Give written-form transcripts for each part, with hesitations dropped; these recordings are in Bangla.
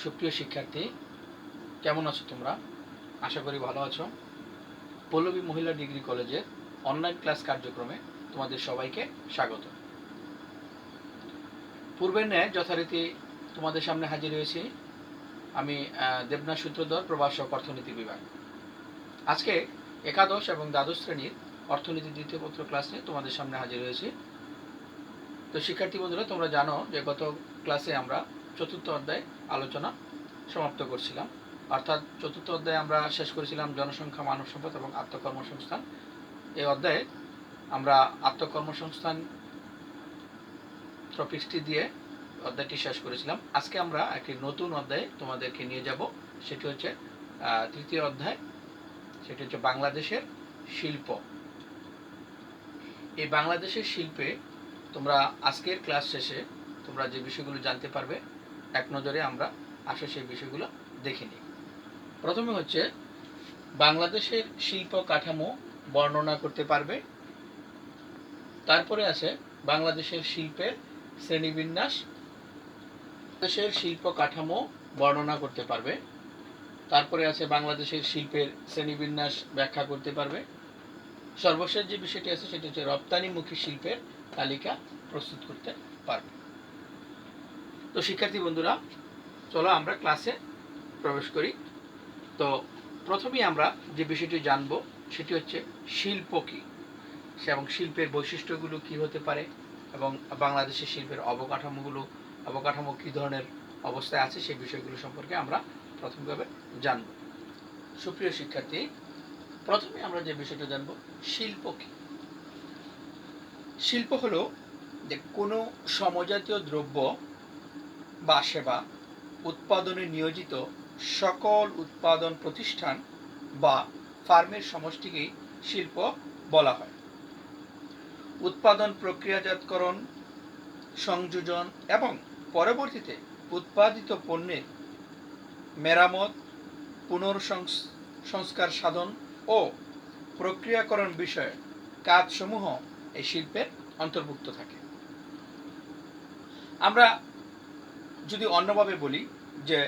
সুপ্রিয় শিক্ষার্থী, কেমন আছো তোমরা? আশা করি ভালো আছো। পল্লবী মহিলা ডিগ্রি কলেজের অনলাইন ক্লাস কার্যক্রমে তোমাদের সবাইকে স্বাগত। পূর্বের ন্যায় যথারীতি তোমাদের সামনে হাজির হয়েছি আমি, দেবনাথ সূত্রধর, প্রভাষক, অর্থনীতি বিভাগ। আজকে একাদশ এবং দ্বাদশ শ্রেণীর অর্থনীতি দ্বিতীয় পত্র ক্লাস নিয়ে তোমাদের সামনে হাজির হয়েছি। তো শিক্ষার্থী বন্ধুরা, তোমরা জানো যে গত ক্লাসে আমরা চতুর্থ অধ্যায় আলোচনা সমাপ্ত করছিলাম। অর্থাৎ চতুর্থ অধ্যায়ে আমরা শেষ করেছিলাম জনসংখ্যা, মানব সম্পদ এবং আত্মকর্মসংস্থান। এই অধ্যায়ে আমরা আত্মকর্মসংস্থান টপিকসটি দিয়ে অধ্যায়টি শেষ করেছিলাম। আজকে আমরা একটি নতুন অধ্যায়ে তোমাদেরকে নিয়ে যাব। সেটি হচ্ছে তৃতীয় অধ্যায়, সেটি হচ্ছে বাংলাদেশের শিল্প। এই বাংলাদেশের শিল্পে তোমরা আজকের ক্লাস শেষে তোমরা যে বিষয়গুলো জানতে পারবে, এক নজরে আমরা আসলে সেই বিষয়গুলো দেখে নিই। প্রথমে হচ্ছে বাংলাদেশের শিল্প কাঠামো বর্ণনা করতে পারবে। তারপরে আছে বাংলাদেশের শিল্পের শ্রেণীবিন্যাস, দেশের শিল্প কাঠামো বর্ণনা করতে পারবে। তারপরে আছে বাংলাদেশের শিল্পের শ্রেণীবিন্যাস ব্যাখ্যা করতে পারবে। সর্বশেষ যে বিষয়টি আছে সেটি হচ্ছে রপ্তানিমুখী শিল্পের তালিকা প্রস্তুত করতে পারবে। তো শিক্ষার্থী বন্ধুরা, চলো আমরা ক্লাসে প্রবেশ করি। তো প্রথমেই আমরা যে বিষয়টি জানব সেটি হচ্ছে শিল্প কী এবং শিল্পের বৈশিষ্ট্যগুলো কী হতে পারে, এবং বাংলাদেশের শিল্পের অবকাঠামো কী ধরনের অবস্থায় আছে সেই বিষয়গুলো সম্পর্কে আমরা প্রথমভাবে জানব। সুপ্রিয় শিক্ষার্থী, প্রথমে আমরা যে বিষয়টা জানব, শিল্প কী। শিল্প হলো যে কোনো সমজাতীয় দ্রব্য বা সেবা উৎপাদনে নিয়োজিত সকল উৎপাদন প্রতিষ্ঠান বা ফার্মের সমষ্টিকেই শিল্প বলা হয়। উৎপাদন, প্রক্রিয়াজাতকরণ, সংযোজন এবং পরবর্তীতে উৎপাদিত পণ্যের মেরামত, পুনর্সংস্কার সাধন ও প্রক্রিয়াকরণ বিষয়ে কাজসমূহ এই শিল্পের অন্তর্ভুক্ত থাকে। আমরা যদি অন্যভাবে বলি যে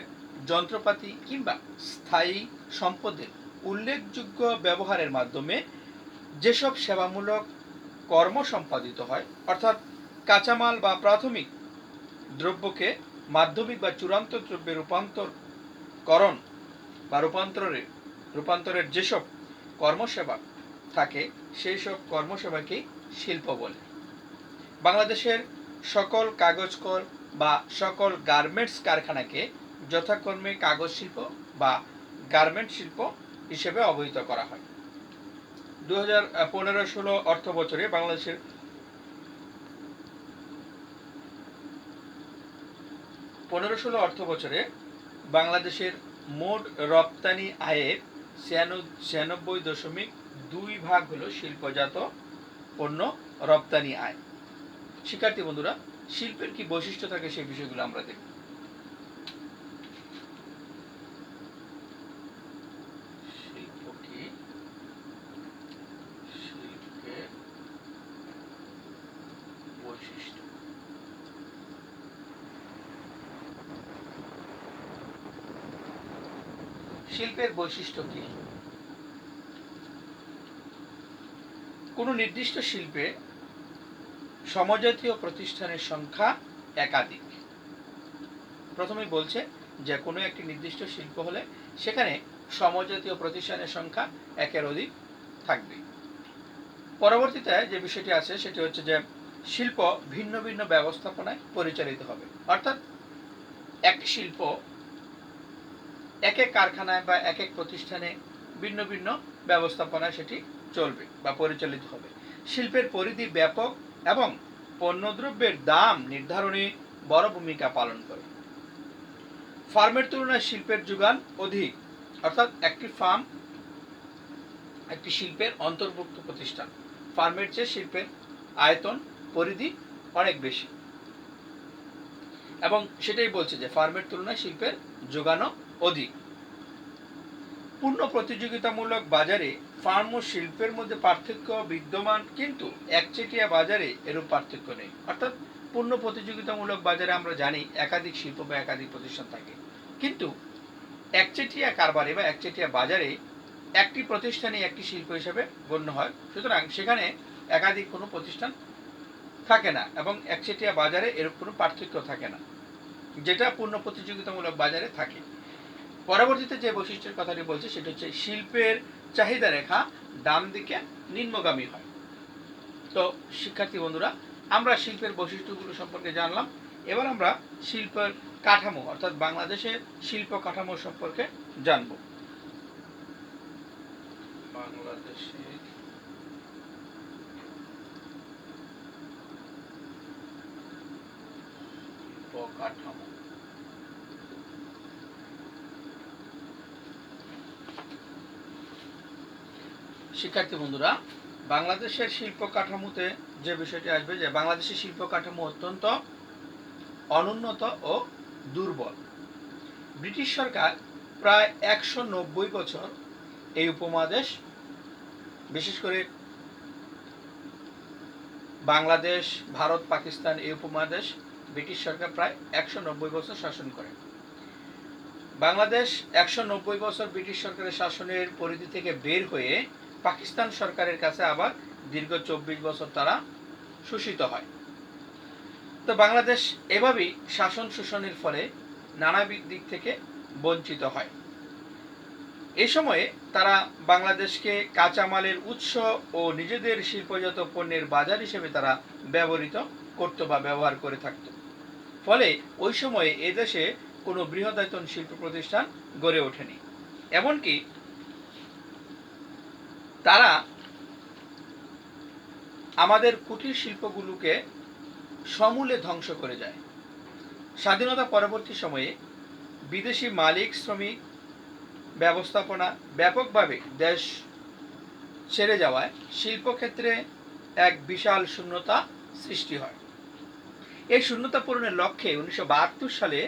যন্ত্রপাতি কিংবা স্থায়ী সম্পদের উল্লেখযোগ্য ব্যবহারের মাধ্যমে যেসব সেবামূলক কর্ম সম্পাদিত হয়, অর্থাৎ কাঁচামাল বা প্রাথমিক দ্রব্যকে মাধ্যমিক বা চূড়ান্ত দ্রব্যে রূপান্তরকরণ বা রূপান্তরের যেসব কর্মসেবা থাকে সেই সব কর্মসেবাকেই শিল্প বলে। বাংলাদেশের সকল কাগজ কল বা সকল গার্মেন্টস কারখানাকে যথাক্রমে কাগজ শিল্প বা গার্মেন্ট শিল্প হিসেবে অবহিত করা হয়। 2015-16 অর্থ বছরে বাংলাদেশের মোট রপ্তানি আয়ের 96.2% হলো শিল্পজাত পণ্য রপ্তানি আয়। শিক্ষার্থী বন্ধুরা, শিল্পের কি বৈশিষ্ট্য থাকে সেই বিষয়গুলো আমরা দেখব। শিল্প কি, শিল্পের বৈশিষ্ট্য। শিল্পের বৈশিষ্ট্য কি? কোনো নির্দিষ্ট শিল্পে সমজাতীয় প্রতিষ্ঠানের সংখ্যা একাধিক। প্রথমেই বলছে যে কোনো একটি নির্দিষ্ট শিল্প হলে সেখানে সমজাতীয় প্রতিষ্ঠানের সংখ্যা একের অধিক থাকবে। পরবর্তীতে যে বিষয়টি আছে সেটি হচ্ছে যে শিল্প ভিন্ন ভিন্ন ব্যবস্থাপনায় পরিচালিত হবে, অর্থাৎ একটি শিল্প এক এক কারখানায় বা এক এক প্রতিষ্ঠানে ভিন্ন ভিন্ন ব্যবস্থাপনায় সেটি চলবে বা পরিচালিত হবে। শিল্পের পরিধি ব্যাপক এবং পণ্যদ্রব্যের দাম নির্ধারণে বড় ভূমিকা পালন করে। ফার্মের তুলনায় শিল্পের যোগান অধিক, অর্থাৎ একটি ফার্ম একটি শিল্পের অন্তর্ভুক্ত প্রতিষ্ঠান। ফার্মের চেয়ে শিল্পের আয়তন, পরিধি অনেক বেশি, এবং সেটাই বলছে যে ফার্মের তুলনায় শিল্পের যোগানও অধিক। পূর্ণ প্রতিযোগিতামূলক বাজারে ফার্ম ও শিল্পের মধ্যে পার্থক্য বিদ্যমান, কিন্তু একচেটিয়া বাজারে এরূপ পার্থক্য নেই। অর্থাৎ পূর্ণ প্রতিযোগিতামূলক বাজারে আমরা জানি একাধিক শিল্প বা একাধিক প্রতিষ্ঠান থাকে, কিন্তু একচেটিয়া কারবারে বা একচেটিয়া বাজারে একটি প্রতিষ্ঠানই একটি শিল্প হিসেবে গণ্য হয়, সুতরাং সেখানে একাধিক কোনো প্রতিষ্ঠান থাকে না এবং একচেটিয়া বাজারে এরকম কোনো পার্থক্য থাকে না, যেটা পূর্ণ প্রতিযোগিতামূলক বাজারে থাকে। পরবর্তীতে যে বৈশিষ্ট্যের কথাটি বলছে সেটা হচ্ছে শিল্পের চাহিদা রেখা ডান দিকে নিম্নগামী হয়। তো শিক্ষার্থী বন্ধুরা, আমরা শিল্পের বৈশিষ্ট্যগুলো সম্পর্কে জানলাম। এবার আমরা শিল্পের কাঠামো অর্থাৎ বাংলাদেশের শিল্প কাঠামো সম্পর্কে জানব। বাংলাদেশের শিল্প কাঠামো। শিক্ষার্থী বন্ধুরা, বাংলাদেশের শিল্প কাঠামোতে যে বিষয়টি আসবে যে বাংলাদেশের শিল্প কাঠামো অত্যন্ত অনুন্নত ও দুর্বল। ব্রিটিশ সরকার প্রায় 190 বছর এই উপমহাদেশ, বিশেষ করে বাংলাদেশ, ভারত, পাকিস্তান এই উপমহাদেশ ব্রিটিশ সরকার প্রায় 190 বছর শাসন করে। বাংলাদেশ 190 বছর ব্রিটিশ সরকারের শাসনের পরিধি থেকে বের হয়ে পাকিস্তান সরকারের কাছে আবার দীর্ঘ 24 বছর তারা শোষিত হয়। তো বাংলাদেশ এভাবেই শাসন শোষণের ফলে নানা দিক থেকে বঞ্চিত হয়। এই সময়ে তারা বাংলাদেশকে কাঁচামালের উৎস ও নিজেদের শিল্পজাত পণ্যের বাজার হিসেবে তারা ব্যবহৃত করত বা ব্যবহার করে থাকত। ফলে ওই সময়ে এদেশে কোনো বৃহদায়তন শিল্প প্রতিষ্ঠান গড়ে ওঠেনি। এমনকি তারা আমাদের কুটির শিল্পগুলোকে সমূলে ধ্বংস করে যায়। স্বাধীনতা পরবর্তী সময়ে বিদেশি মালিক শ্রমিক ব্যবস্থাপনা ব্যাপকভাবে দেশ ছেড়ে যাওয়ায় শিল্পক্ষেত্রে এক বিশাল শূন্যতা সৃষ্টি হয়। এই শূন্যতা পূরণের লক্ষ্যে 1972 সালে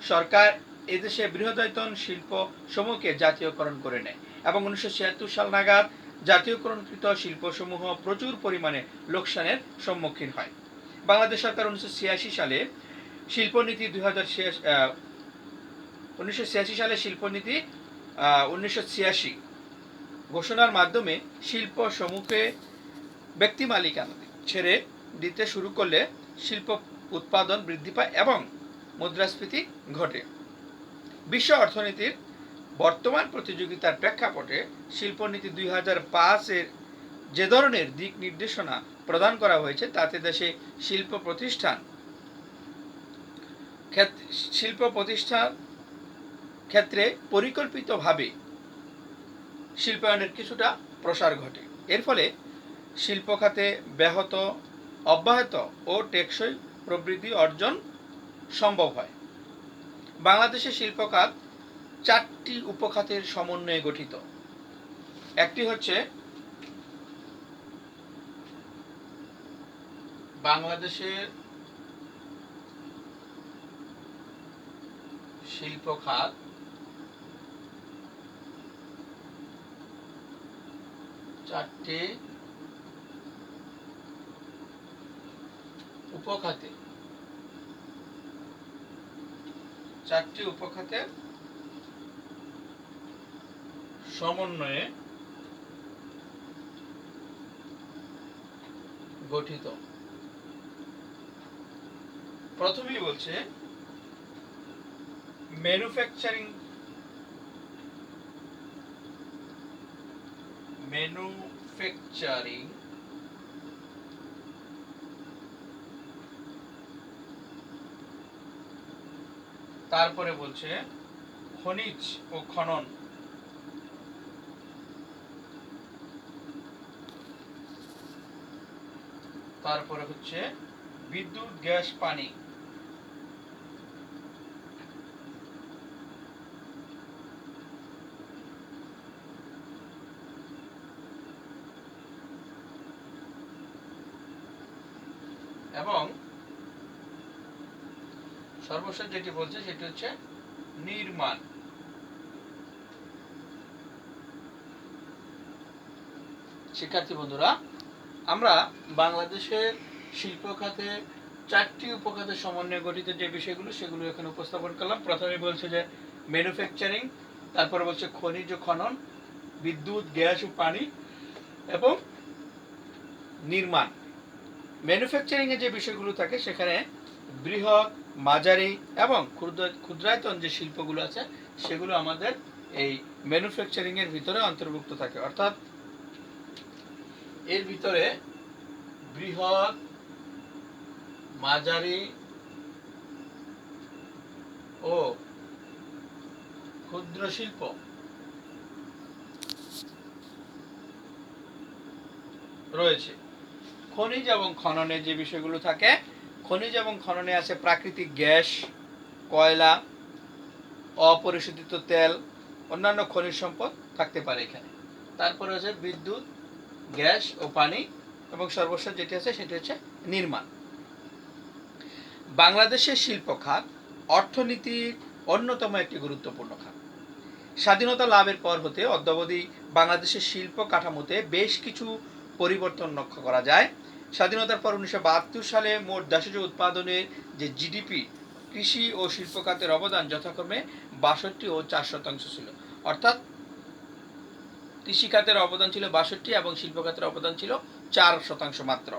সরকার এদেশে বৃহদায়তন শিল্প সমূহকে জাতীয়করণ করে নেয় এবং 1976 সাল নাগাদ জাতীয়করণকৃত শিল্পসমূহ প্রচুর পরিমাণে লোকসানের সম্মুখীন হয়। বাংলাদেশ সরকার 1986 সালে শিল্পনীতি 1986 সালে শিল্পনীতি 1986 ঘোষণার মাধ্যমে শিল্প সমূহকে ব্যক্তি মালিকানা ছেড়ে দিতে শুরু করলে শিল্প উৎপাদন বৃদ্ধি পায় এবং মুদ্রাস্ফীতি ঘটে। বিশ্ব অর্থনীতির বর্তমান প্রতিযোগিতার প্রেক্ষাপটে শিল্পনীতি 2005-এর যে ধরনের দিক নির্দেশনা প্রদান করা হয়েছে তাতে দেশে শিল্প প্রতিষ্ঠান ক্ষেত্রে পরিকল্পিতভাবে শিল্পায়নের কিছুটা প্রসার ঘটে। এর ফলে শিল্প খাতে অব্যাহত ও টেকসই প্রবৃদ্ধি অর্জন সম্ভব হয়। বাংলাদেশের শিল্প খাত 4টি উপখাতের সমন্বয়ে গঠিত। একটি হচ্ছে বাংলাদেশের শিল্প খাত, চারটি উপখাতের সমন্বয়ে গঠিত। প্রথমেই বলছে ম্যানুফ্যাকচারিং, তারপরে বলছে খনিজ ও খনন, তারপরে হচ্ছে বিদ্যুৎ, গ্যাস, পানি, এবং সর্বশেষ যেটি বলছে সেটি হচ্ছে নির্মাণ। শিক্ষার্থী বন্ধুরা, আমরা বাংলাদেশের শিল্প খাতে চারটি উপখাতের সমন্বয়ে গঠিত যে বিষয়গুলো সেগুলো এখানে উপস্থাপন করলাম। প্রথমে বলছে যে ম্যানুফ্যাকচারিং, তারপরে বলছে খনিজ খনন, বিদ্যুৎ, গ্যাস ও পানি এবং নির্মাণ। ম্যানুফ্যাকচারিং এ যে বিষয়গুলো থাকে সেখানে বৃহৎ, মাঝারি এবং ক্ষুদ্রায়তন যে শিল্পগুলো আছে সেগুলো আমাদের এই ম্যানুফ্যাকচারিং এর ভিতরে অন্তর্ভুক্ত থাকে। অর্থাৎ এর ভিতরে বৃহৎ, মাঝারি ও ক্ষুদ্র শিল্প রয়েছে। খনিজ এবং খননে যে বিষয়গুলো থাকে, খনিজ এবং খননে আছে প্রাকৃতিক গ্যাস, কয়লা, অপরিশোধিত তেল, অন্যান্য খনিজ সম্পদ থাকতে পারে এখানে। তারপরে আছে বিদ্যুৎ, গ্যাস ও পানি এবং সর্বশেষ যেটি আছে সেটি হচ্ছে নির্মাণ। বাংলাদেশের শিল্প খাত অর্থনীতির অন্যতম একটি গুরুত্বপূর্ণ খাত। স্বাধীনতা লাভের পর হতে অদ্যাবধি বাংলাদেশের শিল্প কাঠামোতে বেশ কিছু পরিবর্তন লক্ষ্য করা যায়। স্বাধীনতার পর 1972 সালে মোট দেশজ উৎপাদনের যে জিডিপি কৃষি ও শিল্প খাতের অবদান যথাক্রমে 62 ও 4% ছিল। অর্থাৎ কৃষি খাতের অবদান ছিল 62 এবং শিল্প খাতের অবদান ছিল 4% মাত্র।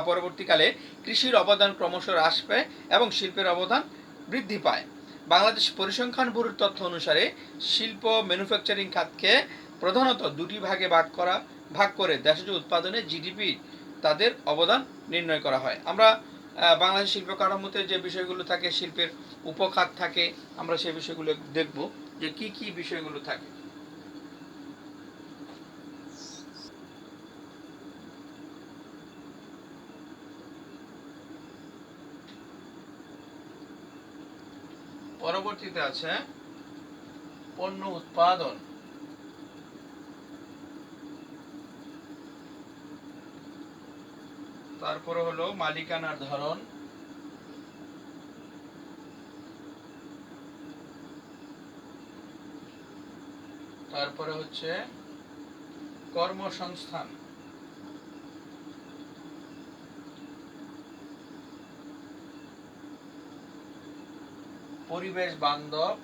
পরবর্তীকালে কৃষির অবদান ক্রমশ হ্রাস পায় এবং শিল্পের অবদান বৃদ্ধি পায়। বাংলাদেশ পরিসংখ্যান ব্যুরোর তথ্য অনুসারে শিল্প ম্যানুফ্যাকচারিং খাতকে প্রধানত দুটি ভাগে ভাগ করে দেশজ উৎপাদনে জিডিপি তাদের অবদান নির্ণয় করা হয়। আমরা বাংলাদেশ শিল্প কাঠামোতে যে বিষয়গুলো থাকে, শিল্পের উপখাত থাকে, আমরা সেই বিষয়গুলো দেখব যে কি কি বিষয়গুলো থাকে। পরবর্তীতে আছে পণ্য উৎপাদন, তারপরে হলো মালিকানার ধরন, তারপরে হচ্ছে কর্মসংস্থান, পরিবেশ বান্ধব,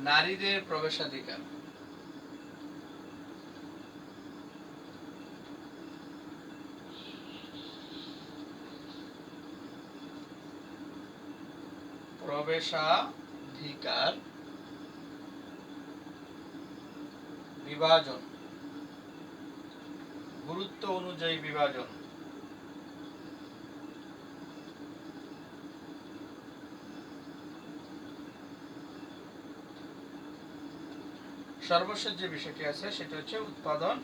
নারীদের প্রবেশাধিকার। প্রবেশাধিকার বিভাজন, গুরুত্ব অনুযায়ী বিভাজন, সর্বশেষ যে বিষয়টি আছে সেটা হচ্ছে উৎপাদন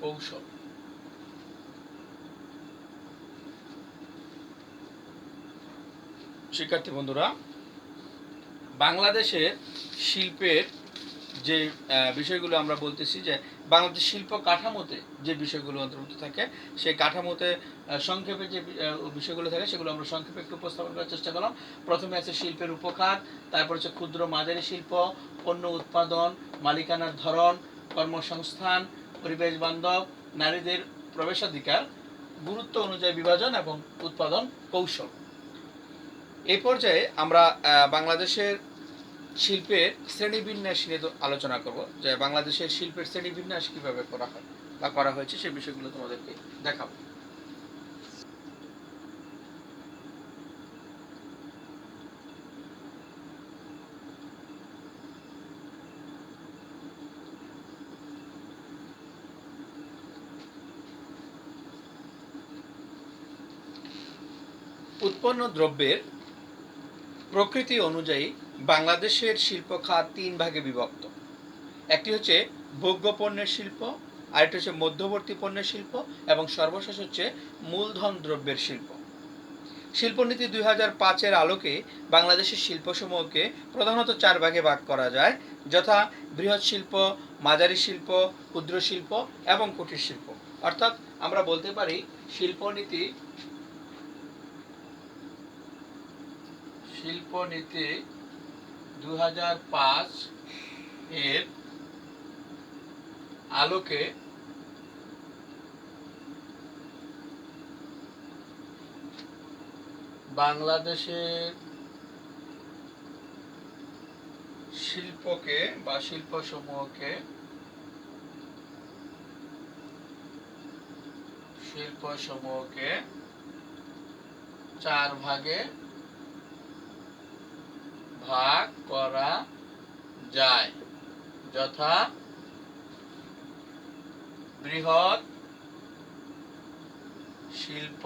কৌশল। শিক্ষার্থী বন্ধুরা, বাংলাদেশের শিল্পের যে বিষয়গুলো আমরা বলতেছি যে বাংলাদেশ শিল্প কাঠামোতে যে বিষয়গুলো অন্তর্ভুক্ত থাকে সেই কাঠামোতে সংক্ষেপে যে বিষয়গুলো থাকে সেগুলো আমরা সংক্ষেপে একটু উপস্থাপন করার চেষ্টা করলাম। প্রথমে আছে শিল্পের উপখাত, তারপর হচ্ছে ক্ষুদ্র মাঝারি শিল্প, পণ্য উৎপাদন, মালিকানার ধরন, কর্মসংস্থান, পরিবেশ বান্ধব, নারীদের প্রবেশাধিকার, গুরুত্ব অনুযায়ী বিভাজন এবং উৎপাদন কৌশল। এই পর্যায়ে আমরা বাংলাদেশের শিল্পের শ্রেণীবিন্যাস নিয়ে আলোচনা করব, যে বাংলাদেশের শিল্পের শ্রেণীবিন্যাস কিভাবে করা হয় বা করা হয়েছে সেই বিষয়গুলো তোমাদেরকে দেখাবো। উৎপন্ন দ্রব্যের প্রকৃতি অনুযায়ী বাংলাদেশের শিল্প খাত 3 ভাগে বিভক্ত। একটি হচ্ছে ভোগ্য পণ্যের শিল্প, আরেকটি হচ্ছে মধ্যবর্তী পণ্যের শিল্প এবং সর্বশেষ হচ্ছে মূলধন দ্রব্যের শিল্প। শিল্পনীতি 2005-এর আলোকে বাংলাদেশের শিল্পসমূহকে প্রধানত 4 ভাগে ভাগ করা যায়, যথা বৃহৎ শিল্প, মাঝারি শিল্প, ক্ষুদ্র শিল্প এবং কুটির শিল্প। অর্থাৎ আমরা বলতে পারি শিল্পনীতি 2005 এর আলোকে বাংলাদেশের শিল্পকে বা শিল্পসমূহকে চার ভাগে ভাগ করা যায়, যথা বৃহৎ শিল্প,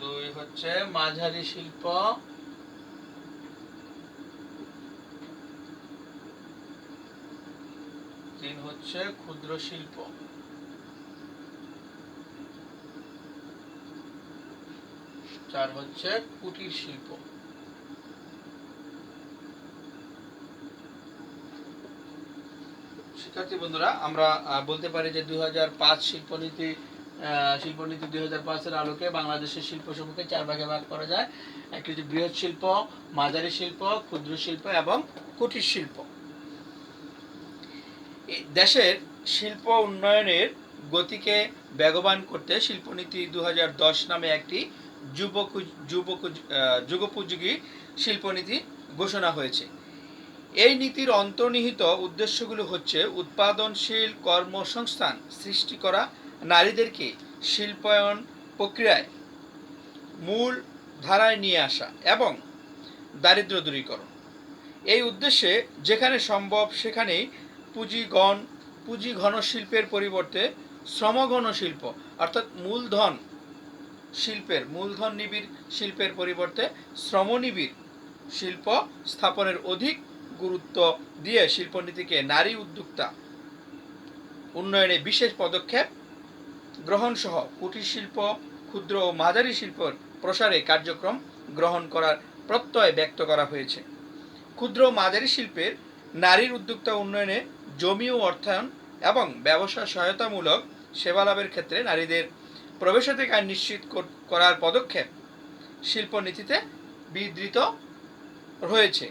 2 হচ্ছে মাঝারি শিল্প, 3 হচ্ছে ক্ষুদ্র শিল্প। চার হচ্ছে কুটির শিল্প। শিক্ষার্থী বন্ধুরা, আমরা বলতে পারি যে 2005 শিল্পনীতি 2005 এর আলোকে বাংলাদেশের শিল্পসমূহকে 4 ভাগে ভাগ করা যায়। একটি হচ্ছে বৃহৎ শিল্প, মাঝারি শিল্প, ক্ষুদ্র শিল্প এবং কুটির শিল্প। দেশের শিল্প উন্নয়নের গতিকে বেগবান করতে শিল্পনীতি 2010 নামে একটি যুগোপযোগী শিল্পনীতি ঘোষণা হয়েছে। এই নীতির অন্তর্নিহিত উদ্দেশ্যগুলো হচ্ছে উৎপাদনশীল কর্মসংস্থান সৃষ্টি করা, নারীদেরকে শিল্পায়ন প্রক্রিয়ায় মূল ধারায় নিয়ে আসা এবং দারিদ্র্য দূরীকরণ। এই উদ্দেশ্যে যেখানে সম্ভব সেখানেই পুঁজিঘন শিল্পের পরিবর্তে শ্রমঘন শিল্প অর্থাৎ মূলধন নিবিড় শিল্পের পরিবর্তে শ্রমনিবিড় শিল্প স্থাপনের অধিক গুরুত্ব দিয়ে শিল্পনীতিকে নারী উদ্যোক্তা উন্নয়নে বিশেষ পদক্ষেপ গ্রহণ সহ কুটির শিল্প, ক্ষুদ্র ও মাঝারি শিল্পের প্রসারে কার্যক্রম গ্রহণ করার প্রত্যয় ব্যক্ত করা হয়েছে। ক্ষুদ্র ও মাঝারি শিল্পের নারীর উদ্যোক্তা উন্নয়নে জমি ও অর্থায়ন এবং ব্যবসা সহায়তামূলক সেবা লাভের ক্ষেত্রে নারীদের প্রবেশাধিকার নিশ্চিত করার পদক্ষেপ শিল্পনীতিতে বিধৃত রয়েছে।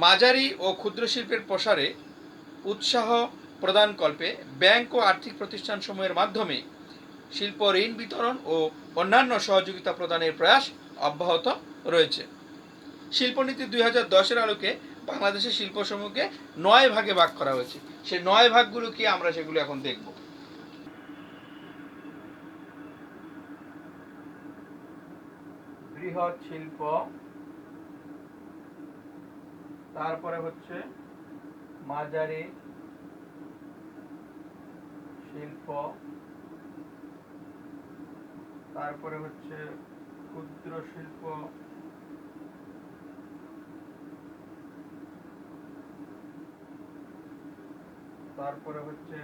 মাঝারি ও ক্ষুদ্র শিল্পের প্রসারে উৎসাহ প্রদানকল্পে ব্যাংক ও আর্থিক প্রতিষ্ঠানসমূহের মাধ্যমে শিল্প ঋণ বিতরণ ও অন্যান্য সহযোগিতা প্রদানের প্রয়াস অব্যাহত রয়েছে। শিল্পনীতি 2010 এর আলোকে বাংলাদেশের শিল্পসমূহকে 9 ভাগে ভাগ করা হয়েছে। সেই 9 ভাগগুলো কি আমরা সেগুলো এখন দেখব। বৃহৎ শিল্প, তারপরে হচ্ছে মাঝারি শিল্প, তারপরে হচ্ছে ক্ষুদ্র শিল্প, তারপরে হচ্ছে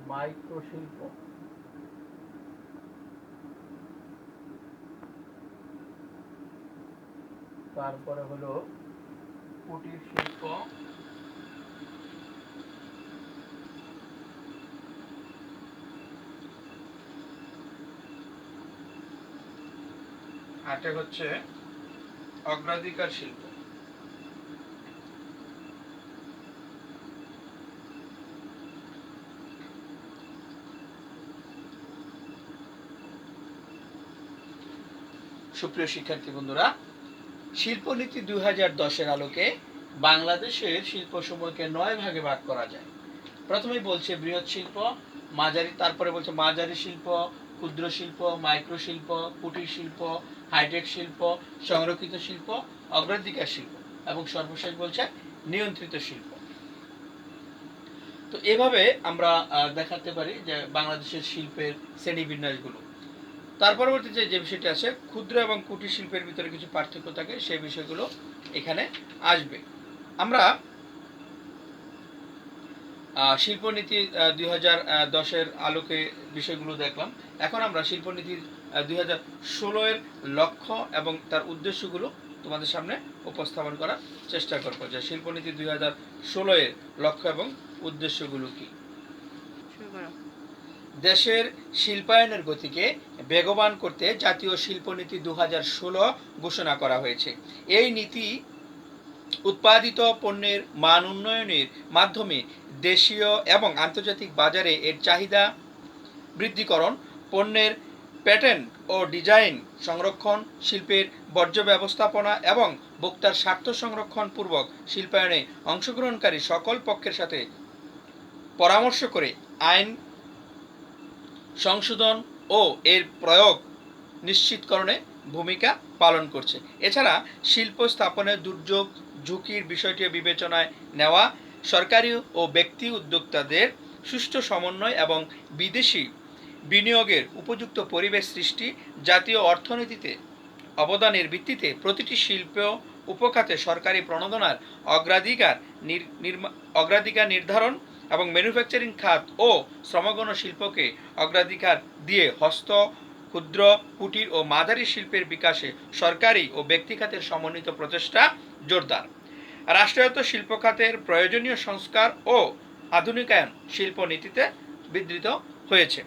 মাইক্রো শিল্প, তারপরে হলো কুটির শিল্প, আটে হচ্ছে অগ্রাধিকার শিল্প। সুপ্রিয় শিক্ষার্থী বন্ধুরা, শিল্পনীতি 2010 এর আলোকে বাংলাদেশের শিল্পসমূহকে 9 ভাগে ভাগ করা যায়। প্রথমেই বলছে বৃহৎ শিল্প, তারপরে বলছে মাঝারি শিল্প, ক্ষুদ্র শিল্প, মাইক্রো শিল্প, কুটির শিল্প, হাইটেক শিল্প, সংরক্ষিত শিল্প, অগ্রাধিকার শিল্প এবং সর্বশেষ বলছে নিয়ন্ত্রিত শিল্প। তো এভাবে আমরা দেখাতে পারি যে বাংলাদেশের শিল্পের শ্রেণীবিন্যাসগুলো। তার পরবর্তী যে বিষয়টি আছে, ক্ষুদ্র এবং কুটির শিল্পের ভিতরে কিছু পার্থক্য থাকে, সেই বিষয়গুলো এখানে আসবে। আমরা শিল্পনীতি 2010 এর আলোকে বিষয়গুলো দেখলাম। এখন আমরা শিল্পনীতি 2016 এর লক্ষ্য এবং তার উদ্দেশ্যগুলো তোমাদের সামনে উপস্থাপন করার চেষ্টা করবো যে শিল্পনীতি 2016 এর লক্ষ্য এবং উদ্দেশ্যগুলো কি। দেশের শিল্পায়নের গতিকে বেগবান করতে জাতীয় শিল্পনীতি 2016 ঘোষণা করা হয়েছে। এই নীতি উৎপাদিত পণ্যের মান উন্নয়নের মাধ্যমে দেশীয় এবং আন্তর্জাতিক বাজারে এর চাহিদা বৃদ্ধিকরণ, পণ্যের প্যাটেন্ট ও ডিজাইন সংরক্ষণ, শিল্পের বর্জ্য ব্যবস্থাপনা এবং ভোক্তার স্বার্থ সংরক্ষণ পূর্বক শিল্পায়নে অংশগ্রহণকারী সকল পক্ষের সাথে পরামর্শ করে আইন সংশোধন ও এর প্রয়োগ নিশ্চিতকরণে ভূমিকা পালন করছে। এছাড়া শিল্প স্থাপনের দুর্যোগ ঝুঁকির বিষয়টি বিবেচনায় নেওয়া, সরকারি ও ব্যক্তি উদ্যোক্তাদের সুষ্ঠু সমন্বয় এবং বিদেশি বিনিয়োগের উপযুক্ত পরিবেশ সৃষ্টি, জাতীয় অর্থনীতিতে অবদানের ভিত্তিতে প্রতিটি শিল্প উপখাতে সরকারি প্রণোদনার অগ্রাধিকার নির্ধারণ এবং ম্যানুফ্যাকচারিং খাত ও শ্রমগণ শিল্পকে অগ্রাধিকার দিয়ে হস্ত, ক্ষুদ্র, কুটির ও মাঝারি শিল্পের বিকাশে সরকারি ও ব্যক্তি খাতের সমন্বিত প্রচেষ্টা জোরদার। রাষ্ট্রায়ত্ত শিল্প খাতের প্রয়োজনীয় সংস্কার ও আধুনিকায়ন শিল্পনীতিতে বিধৃত হয়েছে।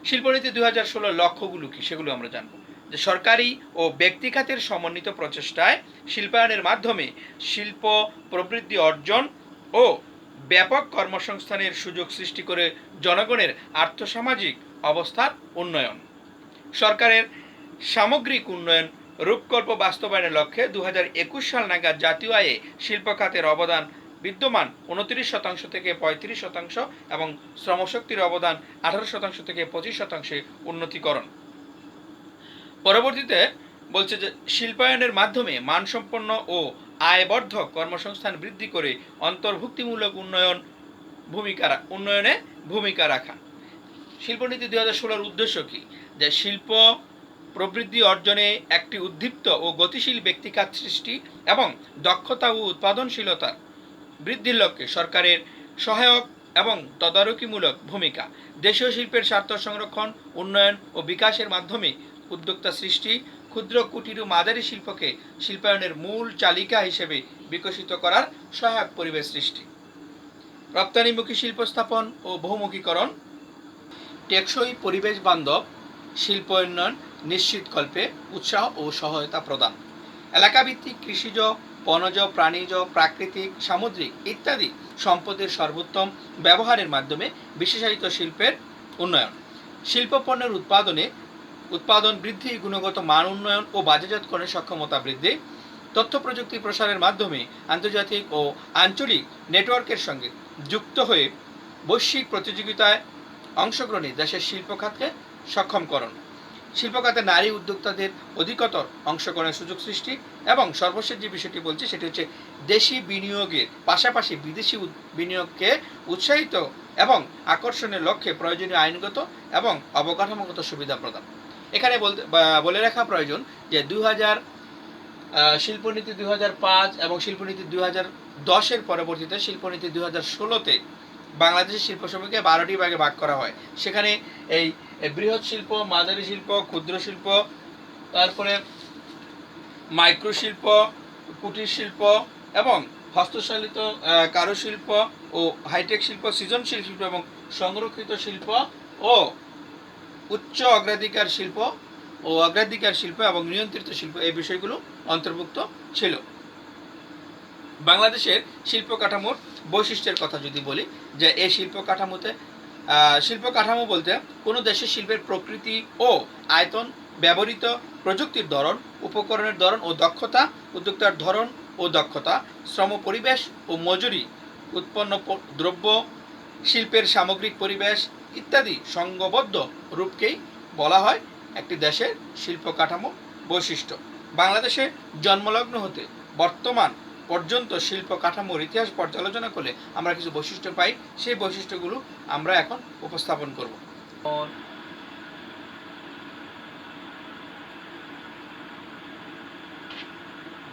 শিল্পনীতি 2016 লক্ষ্যগুলো কি সেগুলো আমরা জানবো। যে সরকারি ও ব্যক্তি খাতের সমন্বিত প্রচেষ্টায় শিল্পায়নের মাধ্যমে শিল্প প্রবৃদ্ধি অর্জন ও ব্যাপক কর্মসংস্থানের সুযোগ সৃষ্টি করে জনগণের আর্থসামাজিক অবস্থার উন্নয়ন। সরকারের সামগ্রিক উন্নয়ন রূপকল্প বাস্তবায়নের লক্ষ্যে 2021 সাল নাগাদ জাতীয় আয়ে শিল্প খাতের অবদান বিদ্যমান 29% থেকে 35% এবং শ্রমশক্তির অবদান 18% থেকে 25% উন্নতিকরণ। পরবর্তীতে বলছে যে শিল্পায়নের মাধ্যমে মানসম্পন্ন ও আয়বর্ধক কর্মসংস্থান বৃদ্ধি করে অন্তর্ভুক্তিমূলক উন্নয়নে ভূমিকা রাখা। শিল্পনীতি 2016 উদ্দেশ্য কি? যে শিল্প প্রবৃদ্ধি অর্জনে একটি উদ্দীপ্ত ও গতিশীল ব্যক্তিখাত সৃষ্টি এবং দক্ষতা ও উৎপাদনশীলতা বৃদ্ধির লক্ষ্যে সরকারের সহায়ক এবং তদারকিমূলক ভূমিকা। দেশীয় শিল্পের স্বার্থ সংরক্ষণ, উন্নয়ন ও বিকাশের মাধ্যমে উদ্যোক্তা সৃষ্টি, ক্ষুদ্র, কুটির ও মাঝারি শিল্পকে শিল্পায়নের মূল চালিকা হিসেবে বিকশিত করার সহায়ক পরিবেশ সৃষ্টি। রপ্তানিমুখী শিল্প স্থাপন ও বহুমুখীকরণ, টেকসই পরিবেশ বান্ধব শিল্পায়ন নিশ্চিতকল্পে উৎসাহ ও সহায়তা প্রদান। এলাকাভিত্তিক কৃষিজ, বনজ, প্রাণীজ, প্রাকৃতিক, সামুদ্রিক ইত্যাদি সম্পদের সর্বোত্তম ব্যবহারের মাধ্যমে বিশেষায়িত শিল্পের উন্নয়ন। শিল্প পণ্যের উৎপাদন বৃদ্ধি, গুণগত মান উন্নয়ন ও বাজারজাতকরণের সক্ষমতা বৃদ্ধি। তথ্য প্রযুক্তি প্রসারের মাধ্যমে আন্তর্জাতিক ও আঞ্চলিক নেটওয়ার্কের সঙ্গে যুক্ত হয়ে বৈশ্বিক প্রতিযোগিতায় অংশগ্রহণে দেশের শিল্প খাতকে সক্ষমকরণ। শিল্প খাতে নারী উদ্যোক্তাদের অধিকতর অংশগ্রহণের সুযোগ সৃষ্টি এবং সর্বশেষ যে বিষয়টি বলছি সেটি হচ্ছে দেশি বিনিয়োগের পাশাপাশি বিদেশি বিনিয়োগকে উৎসাহিত এবং আকর্ষণের লক্ষ্যে প্রয়োজনীয় আইনগত এবং অবকাঠামোগত সুবিধা প্রদান। এখানে বলে রাখা প্রয়োজন যে শিল্পনীতি 2005 এবং শিল্পনীতি 2010 পরবর্তীতে শিল্পনীতি 2016-তে বাংলাদেশের শিল্প সমূহকে 12টি ভাগে ভাগ করা হয়। সেখানে এই বৃহৎ শিল্প, মাঝারি শিল্প, ক্ষুদ্র শিল্প, তারপরে মাইক্রো শিল্প, কুটির শিল্প এবং হস্তচালিত কারুশিল্প ও হাইটেক শিল্প, সৃজনশীল শিল্প এবং সংরক্ষিত শিল্প ও উচ্চ অগ্রাধিকার শিল্প এবং নিয়ন্ত্রিত শিল্প এই বিষয়গুলো অন্তর্ভুক্ত ছিল। বাংলাদেশের শিল্প কাঠামোর বৈশিষ্ট্যের কথা যদি বলি, যে এই শিল্প কাঠামো বলতে কোনো দেশের শিল্পের প্রকৃতি ও আয়তন, ব্যবহৃত প্রযুক্তির ধরন, উপকরণের ধরন ও দক্ষতা, উদ্যোক্তার ধরন ও দক্ষতা, শ্রম পরিবেশ ও মজুরি, উৎপন্ন দ্রব্য, শিল্পের সামগ্রিক পরিবেশ ইত্যাদি সংঘবদ্ধ রূপকেই বলা হয় একটি দেশের শিল্প কাঠামো বৈশিষ্ট্য। বাংলাদেশে জন্মলগ্ন হতে বর্তমান পর্যন্ত শিল্প কাঠামোর ইতিহাস পর্যালোচনা করলে আমরা কিছু বৈশিষ্ট্য পাই। সেই বৈশিষ্ট্যগুলো আমরা এখন উপস্থাপন করব।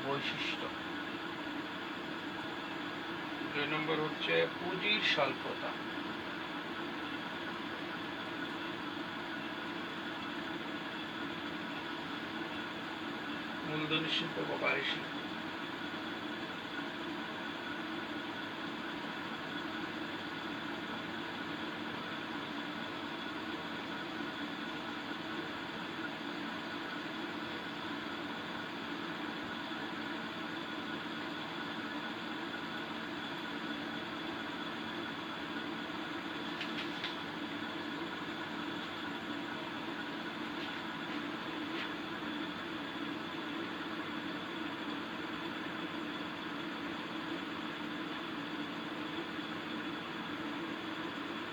বৈশিষ্ট্য 2 নম্বর হচ্ছে পুঁজির স্বল্পতা। মূল্য মূলধনী শিল্প বা ভারী শিল্প।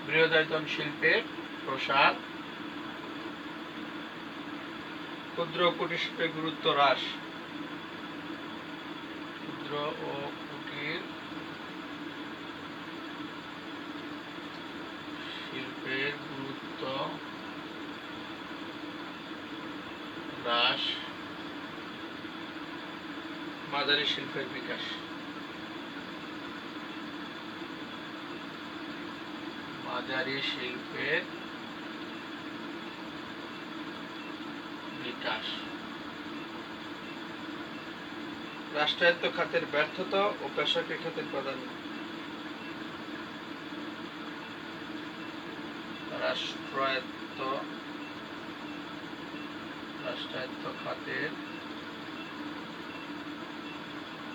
বৃহদায়তন শিল্পের প্রসার, ক্ষুদ্র ও কুটির শিল্পের গুরুত্ব হ্রাস। ক্ষুদ্র ও কুটির শিল্পের গুরুত্ব হ্রাস, মাঝারি শিল্পের বিকাশ। মাঝারি শিল্পের বিকাশ। রাষ্ট্রায়ত্ত খাতের ব্যর্থতা ও বেসরকারি খাতের প্রাধান্য। রাষ্ট্রায়ত্ত খাতের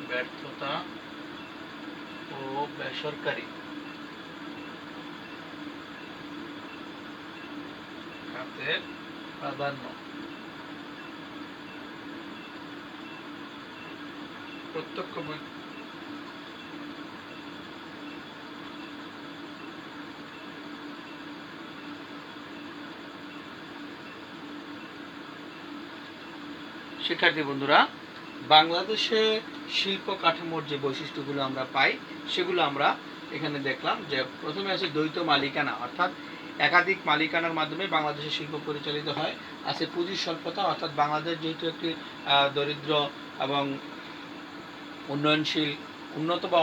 ব্যর্থতা ও বেসরকারি খাতের প্রাধান্য। প্রত্যক্ষ শিক্ষার্থী বন্ধুরা, বাংলাদেশে শিল্প কাঠামোর যে বৈশিষ্ট্যগুলো আমরা পাই সেগুলো আমরা এখানে দেখলাম। যে প্রথমে আছে দ্বৈত মালিকানা, অর্থাৎ একাধিক মালিকানার মাধ্যমে বাংলাদেশের শিল্প পরিচালিত হয়। আছে পুঁজির স্বল্পতা, অর্থাৎ বাংলাদেশ যেহেতু একটি দরিদ্র এবং উন্নত বা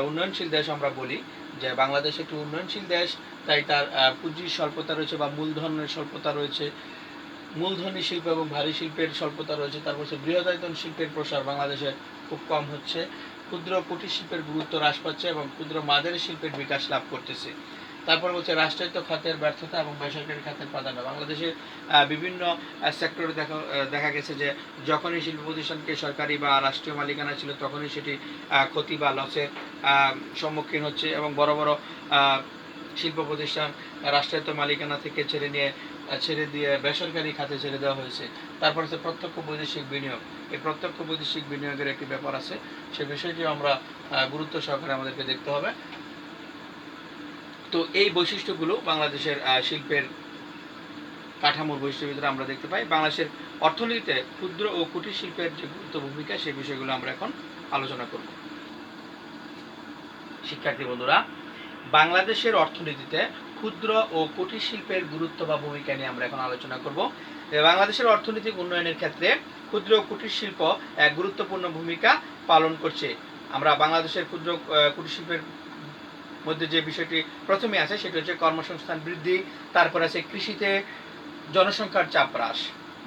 উন্নয়নশীল দেশ আমরা বলি, যে বাংলাদেশ একটি উন্নয়নশীল দেশ, তাই তার পুঁজির স্বল্পতা রয়েছে বা মূলধনের স্বল্পতা রয়েছে। মূলধনী শিল্প এবং ভারী শিল্পের স্বল্পতা রয়েছে। তারপর হচ্ছে বৃহদায়তন শিল্পের প্রসার বাংলাদেশে খুব কম হচ্ছে। ক্ষুদ্র কুটির শিল্পের গুরুত্ব হ্রাস পাচ্ছে এবং ক্ষুদ্র মাঝারি শিল্পের বিকাশ লাভ করতেছে। তারপর হচ্ছে রাষ্ট্রায়ত্ত খাতের ব্যর্থতা এবং বেসরকারি খাতের প্রাধান্য। বাংলাদেশে বিভিন্ন সেক্টরে দেখা গেছে যে যখনই শিল্প প্রতিষ্ঠানকে সরকারি বা রাষ্ট্রীয় মালিকানা ছিল তখনই সেটি ক্ষতি বা লসের সম্মুখীন হচ্ছে এবং বড় বড় শিল্প প্রতিষ্ঠান রাষ্ট্রায়ত্ত মালিকানা থেকে ছেড়ে দিয়ে বেসরকারি খাতে ছেড়ে দেওয়া হয়েছে। তারপর হচ্ছে প্রত্যক্ষ বৈদেশিক বিনিয়োগ। এই প্রত্যক্ষ বৈদেশিক বিনিয়োগের একটি ব্যাপার আছে, সে বিষয়টিও আমরা গুরুত্ব সহকারে আমাদেরকে দেখতে হবে। তো এই বৈশিষ্ট্যগুলো বাংলাদেশের শিল্পের কাঠামোর বৈশিষ্ট্যের ভিতরে আমরা দেখতে পাই। বাংলাদেশের অর্থনীতিতে ক্ষুদ্র ও কুটির শিল্পের যে গুরুত্ব ভূমিকা, সেই বিষয়গুলো আমরা এখন আলোচনা করব। শিক্ষার্থী বন্ধুরা, বাংলাদেশের অর্থনীতিতে ক্ষুদ্র ও কুটির শিল্পের গুরুত্ব বা ভূমিকা নিয়ে আমরা এখন আলোচনা করব। বাংলাদেশের অর্থনৈতিক উন্নয়নের ক্ষেত্রে ক্ষুদ্র ও কুটির শিল্প এক গুরুত্বপূর্ণ ভূমিকা পালন করছে। আমরা বাংলাদেশের ক্ষুদ্র কুটির শিল্পের মধ্যে যে বিষয়টি প্রথমে আছে সেটি হচ্ছে কর্মসংস্থান বৃদ্ধি, তারপর আছে কৃষিতে জনসংখ্যার চাপ হ্রাস,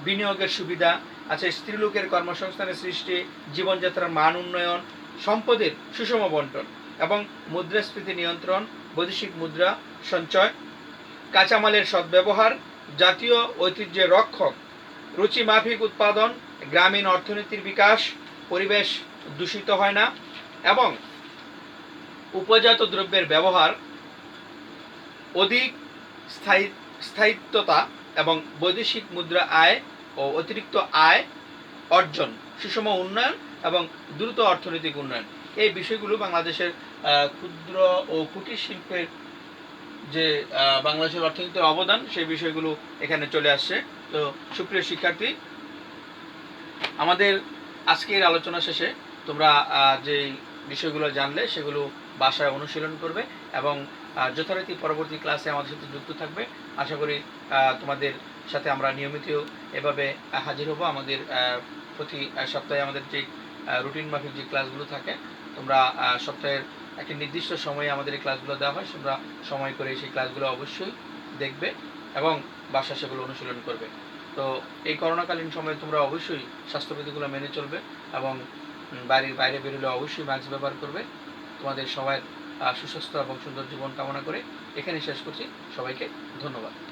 বিনিয়োগের সুবিধা আছে, স্ত্রীলোকের কর্মসংস্থানের সৃষ্টি, জীবনযাত্রার মান উন্নয়ন, সম্পদের সুষম বন্টন এবং মুদ্রাস্ফীতি নিয়ন্ত্রণ, বৈদেশিক মুদ্রা সঞ্চয়, কাঁচামালের সদ্ব্যবহার, জাতীয় ঐতিহ্যের রক্ষক, রুচি মাফিক উৎপাদন, গ্রামীণ অর্থনীতির বিকাশ, পরিবেশ দূষিত হয় না এবং উপজাত দ্রব্যের ব্যবহার, অধিক স্থায়িত্বতা এবং বৈদেশিক মুদ্রা আয় ও অতিরিক্ত আয় অর্জন, সুষম উন্নয়ন এবং দ্রুত অর্থনৈতিক উন্নয়ন। এই বিষয়গুলো বাংলাদেশের ক্ষুদ্র ও কুটির শিল্পের যে বাংলাদেশের অর্থনীতির অবদান, সেই বিষয়গুলো এখানে চলে আসছে। তো সুপ্রিয় শিক্ষার্থী, আমাদের আজকের আলোচনা শেষে তোমরা যে বিষয়গুলো জানলে সেগুলো বাসায় অনুশীলন করবে এবং যথারীতি পরবর্তী ক্লাসে আমাদের সাথে যুক্ত থাকবে। আশা করি তোমাদের সাথে আমরা নিয়মিত এভাবে হাজির হব। আমাদের প্রতি সপ্তাহে আমাদের যে রুটিন মাফিক যে ক্লাসগুলো থাকে, তোমরা সপ্তাহের একটি নির্দিষ্ট সময়ে আমাদের এই ক্লাসগুলো দেওয়া হয়, তোমরা সময় করে সেই ক্লাসগুলো অবশ্যই দেখবে এবং বাসায় সেগুলো অনুশীলন করবে। তো এই করোনাকালীন সময়ে তোমরা অবশ্যই স্বাস্থ্যবিধিগুলো মেনে চলবে এবং বাড়ির বাইরে বেরোলে অবশ্যই মাস্ক ব্যবহার করবে। তোমাদের সবার সুস্বাস্থ্য এবং সুন্দর জীবন কামনা করে এখানেই শেষ করছি। সবাইকে ধন্যবাদ।